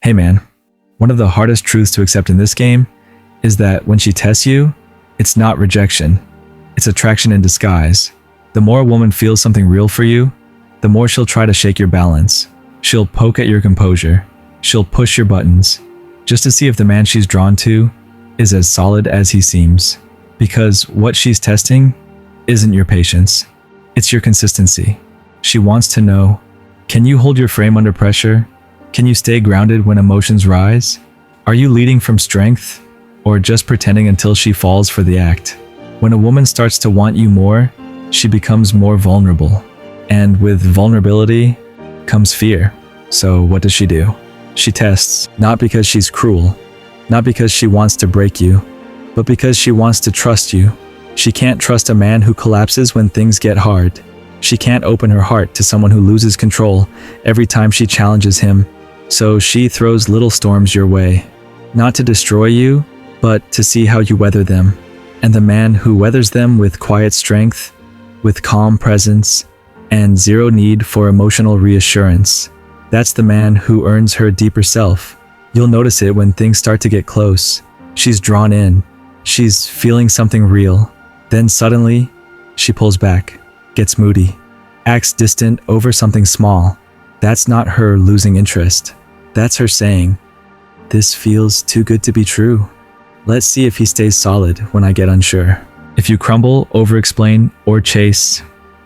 Hey man, one of the hardest truths to accept in this game is that when she tests you, it's not rejection, it's attraction in disguise. The more a woman feels something real for you, the more she'll try to shake your balance. She'll poke at your composure. She'll push your buttons, just to see if the man she's drawn to is as solid as he seems. Because what she's testing isn't your patience, it's your consistency. She wants to know, can you hold your frame under pressure? Can you stay grounded when emotions rise? Are you leading from strength, or just pretending until she falls for the act? When a woman starts to want you more, she becomes more vulnerable. And with vulnerability comes fear. So what does she do? She tests, not because she's cruel, not because she wants to break you, but because she wants to trust you. She can't trust a man who collapses when things get hard. She can't open her heart to someone who loses control every time she challenges him. So she throws little storms your way, not to destroy you, but to see how you weather them. And the man who weathers them with quiet strength, with calm presence, and zero need for emotional reassurance, that's the man who earns her deeper self. You'll notice it when things start to get close. She's drawn in. She's feeling something real. Then suddenly, she pulls back, gets moody, acts distant over something small. That's not her losing interest. That's her saying, "This feels too good to be true. Let's see if he stays solid when I get unsure." If you crumble, over-explain, or chase,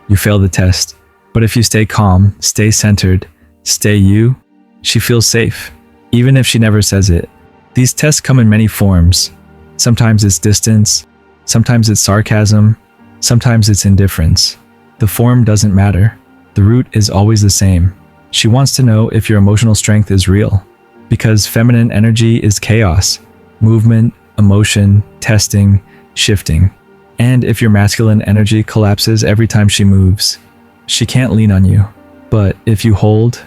you fail the test. But if you stay calm, stay centered, stay you, she feels safe, even if she never says it. These tests come in many forms. Sometimes it's distance, sometimes it's sarcasm, sometimes it's indifference. The form doesn't matter. The root is always the same. She wants to know if your emotional strength is real, because feminine energy is chaos, movement, emotion, testing, shifting. And if your masculine energy collapses every time she moves, she can't lean on you. But if you hold,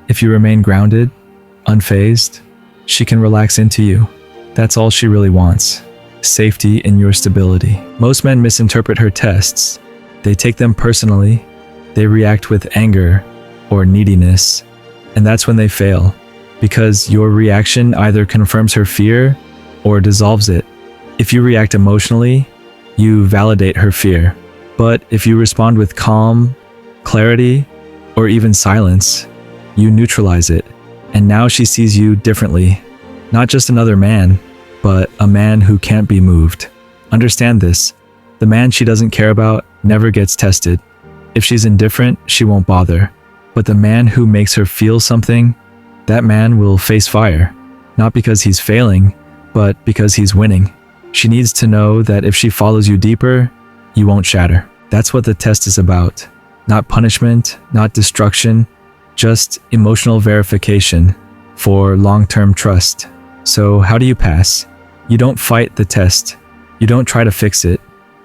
if you remain grounded, unfazed, she can relax into you. That's all she really wants. Safety in your stability. Most men misinterpret her tests. They take them personally. They react with anger or neediness. And that's when they fail, because your reaction either confirms her fear or dissolves it. If you react emotionally, you validate her fear. But if you respond with calm, clarity, or even silence, you neutralize it. And now she sees you differently. Not just another man, but a man who can't be moved. Understand this. The man she doesn't care about never gets tested. If she's indifferent, she won't bother. But the man who makes her feel something, that man will face fire. Not because he's failing, but because he's winning. She needs to know that if she follows you deeper, you won't shatter. That's what the test is about. Not punishment, not destruction, just emotional verification for long-term trust. So how do you pass? You don't fight the test. You don't try to fix it.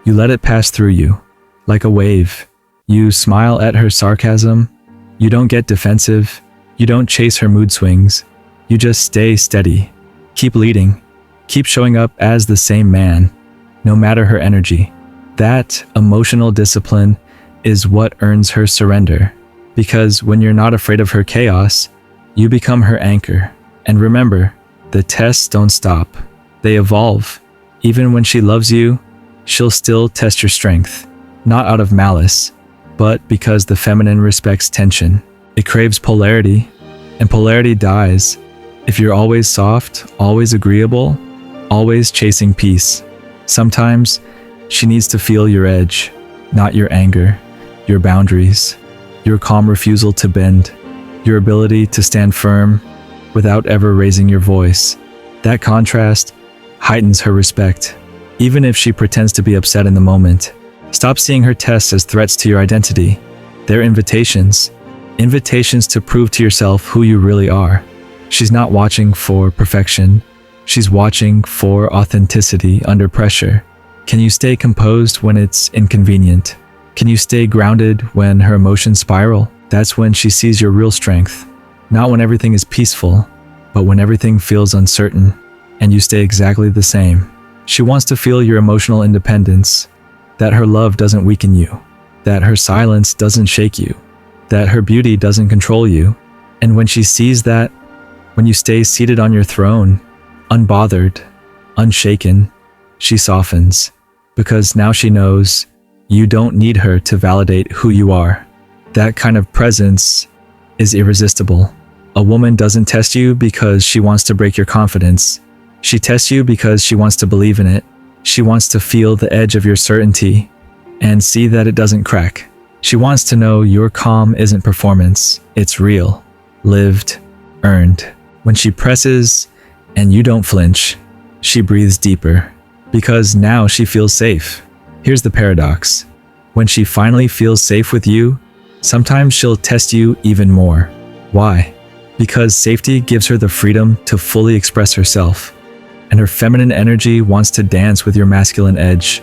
You let it pass through you, like a wave. You smile at her sarcasm. You don't get defensive. You don't chase her mood swings. You just stay steady. Keep leading. Keep showing up as the same man, no matter her energy. That emotional discipline is what earns her surrender. Because when you're not afraid of her chaos, you become her anchor. And remember, the tests don't stop. They evolve. Even when she loves you, she'll still test your strength. Not out of malice, but because the feminine respects tension. It craves polarity, and polarity dies if you're always soft, always agreeable, always chasing peace. Sometimes she needs to feel your edge, not your anger, your boundaries, your calm refusal to bend, your ability to stand firm without ever raising your voice. That contrast heightens her respect, even if she pretends to be upset in the moment. Stop seeing her tests as threats to your identity. They're invitations. Invitations to prove to yourself who you really are. She's not watching for perfection. She's watching for authenticity under pressure. Can you stay composed when it's inconvenient? Can you stay grounded when her emotions spiral? That's when she sees your real strength. Not when everything is peaceful, but when everything feels uncertain, and you stay exactly the same. She wants to feel your emotional independence, that her love doesn't weaken you, that her silence doesn't shake you, that her beauty doesn't control you. And when she sees that, When you stay seated on your throne, unbothered, unshaken, she softens, because now she knows you don't need her to validate who you are. That kind of presence is irresistible. A woman doesn't test you because she wants to break your confidence. She tests you because she wants to believe in it. She wants to feel the edge of your certainty and see that it doesn't crack. She wants to know your calm isn't performance, it's real, lived, earned. When she presses and you don't flinch, she breathes deeper because now she feels safe. Here's the paradox. When she finally feels safe with you, sometimes she'll test you even more. Why? Because safety gives her the freedom to fully express herself, and her feminine energy wants to dance with your masculine edge.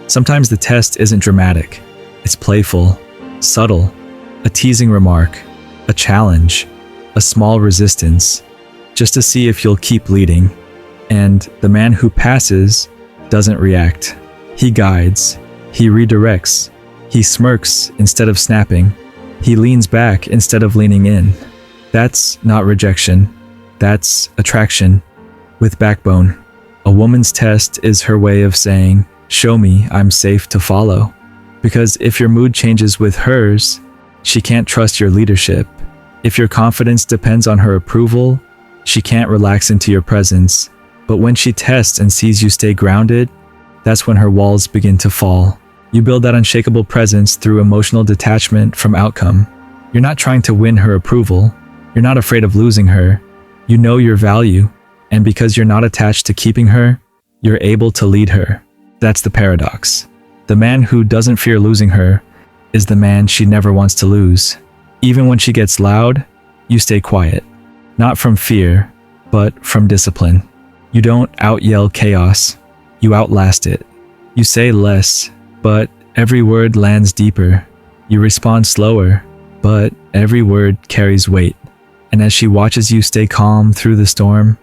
Sometimes the test isn't dramatic. It's playful, subtle, a teasing remark, a challenge, a small resistance, just to see if you'll keep leading. And the man who passes doesn't react. He guides, he redirects, he smirks instead of snapping, he leans back instead of leaning in. That's not rejection, that's attraction with backbone. A woman's test is her way of saying, show me I'm safe to follow. Because if your mood changes with hers, she can't trust your leadership. If your confidence depends on her approval, she can't relax into your presence. But when she tests and sees you stay grounded, that's when her walls begin to fall. You build that unshakable presence through emotional detachment from outcome. You're not trying to win her approval. You're not afraid of losing her. You know your value, and because you're not attached to keeping her, you're able to lead her. That's the paradox. The man who doesn't fear losing her is the man she never wants to lose. Even when she gets loud, you stay quiet. Not from fear, but from discipline. You don't out-yell chaos. You outlast it. You say less, but every word lands deeper. You respond slower, but every word carries weight. And as she watches you stay calm through the storm,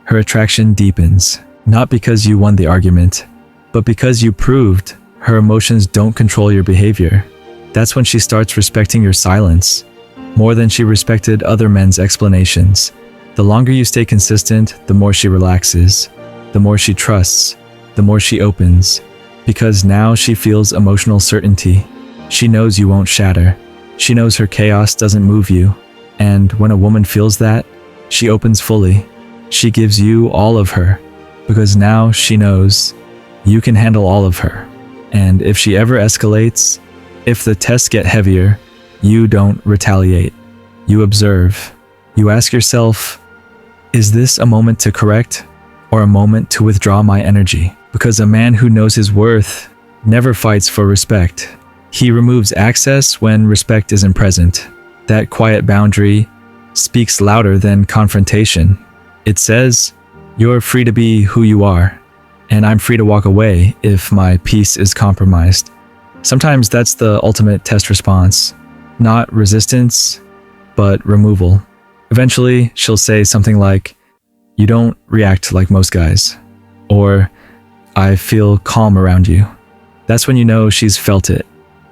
her attraction deepens. Not because you won the argument, but because you proved her emotions don't control your behavior. That's when she starts respecting your silence, more than she respected other men's explanations. The longer you stay consistent, the more she relaxes, the more she trusts, the more she opens, because now she feels emotional certainty. She knows you won't shatter. She knows her chaos doesn't move you. And when a woman feels that, she opens fully. She gives you all of her, because now she knows you can handle all of her. And if she ever escalates, if the tests get heavier, you don't retaliate. You observe. You ask yourself, is this a moment to correct or a moment to withdraw my energy? Because a man who knows his worth never fights for respect. He removes access when respect isn't present. That quiet boundary speaks louder than confrontation. It says, you're free to be who you are, and I'm free to walk away if my peace is compromised. Sometimes that's the ultimate test response. Not resistance, but removal. Eventually, she'll say something like, you don't react like most guys, or I feel calm around you. That's when you know she's felt it,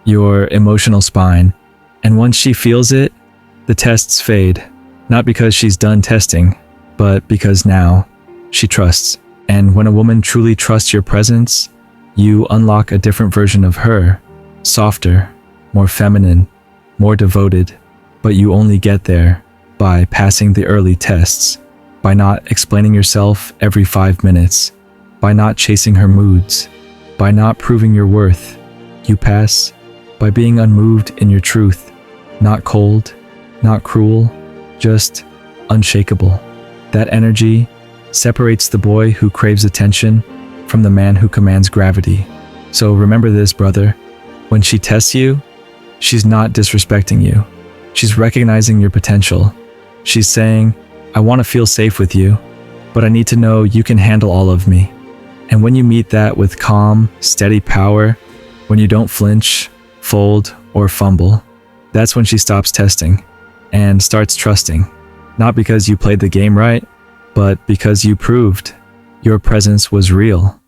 your emotional spine. And once she feels it, the tests fade, not because she's done testing, but because now she trusts. And when a woman truly trusts your presence, you unlock a different version of her, softer, more feminine, more devoted, but you only get there by passing the early tests, by not explaining yourself every 5 minutes, by not chasing her moods, by not proving your worth. You pass by being unmoved in your truth, not cold, not cruel, just unshakable. That energy separates the boy who craves attention from the man who commands gravity. So remember this, brother. When she tests you, she's not disrespecting you. She's recognizing your potential. She's saying, I want to feel safe with you, but I need to know you can handle all of me. And when you meet that with calm, steady power, when you don't flinch, fold, or fumble, that's when she stops testing and starts trusting. Not because you played the game right, but because you proved your presence was real.